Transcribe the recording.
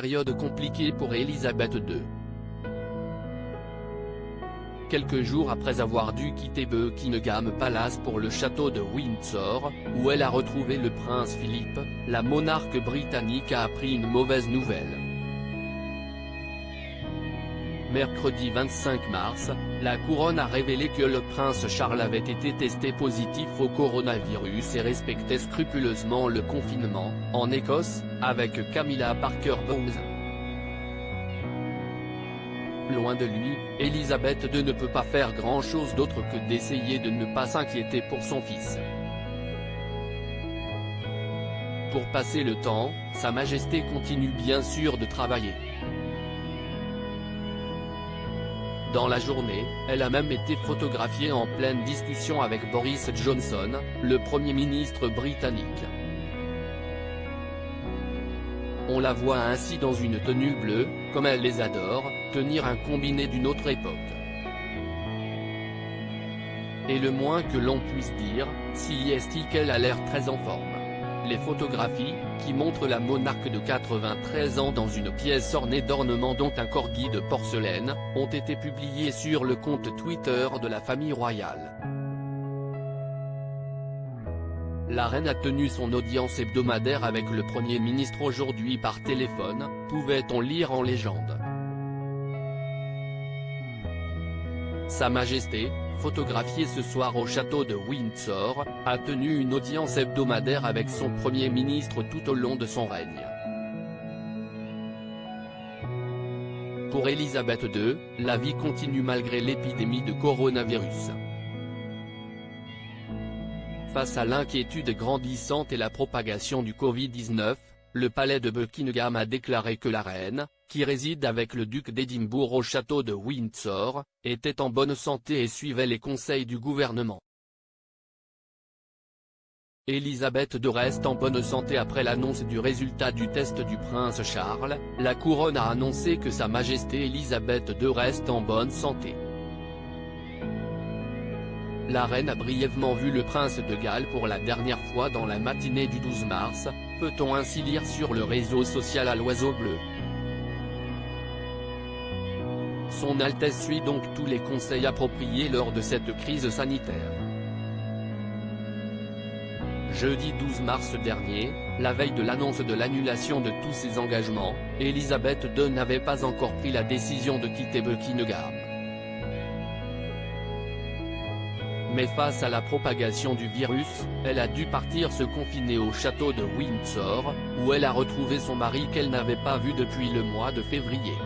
période compliquée pour Élisabeth II. Quelques jours après avoir dû quitter Buckingham Palace pour le château de Windsor, où elle a retrouvé le prince Philippe, la monarque britannique a appris une mauvaise nouvelle. Mercredi 25 mars, la couronne a révélé que le prince Charles avait été testé positif au coronavirus et respectait scrupuleusement le confinement, en Écosse, avec Camilla Parker Bowles. Loin de lui, Élisabeth II ne peut pas faire grand-chose d'autre que d'essayer de ne pas s'inquiéter pour son fils. Pour passer le temps, Sa Majesté continue bien sûr de travailler. Dans la journée, elle a même été photographiée en pleine discussion avec Boris Johnson, le Premier ministre britannique. On la voit ainsi dans une tenue bleue, comme elle les adore, tenir un combiné d'une autre époque. Et le moins que l'on puisse dire, c'est qu'elle a l'air très en forme. Les photographies, qui montrent la monarque de 93 ans dans une pièce ornée d'ornements dont un corgi de porcelaine, ont été publiées sur le compte Twitter de la famille royale. La reine a tenu son audience hebdomadaire avec le Premier ministre aujourd'hui par téléphone, pouvait-on lire en légende. Sa Majesté, photographiée ce soir au château de Windsor, a tenu une audience hebdomadaire avec son Premier ministre tout au long de son règne. Pour Élisabeth II, la vie continue malgré l'épidémie de coronavirus. Face à l'inquiétude grandissante et la propagation du Covid-19, le palais de Buckingham a déclaré que la reine, qui réside avec le duc d'Édimbourg au château de Windsor, était en bonne santé et suivait les conseils du gouvernement. Élisabeth II reste en bonne santé après l'annonce du résultat du test du prince Charles, la couronne a annoncé que Sa Majesté Élisabeth II reste en bonne santé. La reine a brièvement vu le prince de Galles pour la dernière fois dans la matinée du 12 mars, peut-on ainsi lire sur le réseau social à l'Oiseau Bleu. Son Altesse suit donc tous les conseils appropriés lors de cette crise sanitaire. Jeudi 12 mars dernier, la veille de l'annonce de l'annulation de tous ses engagements, Élisabeth II n'avait pas encore pris la décision de quitter Buckingham. Mais face à la propagation du virus, elle a dû partir se confiner au château de Windsor, où elle a retrouvé son mari qu'elle n'avait pas vu depuis le mois de février.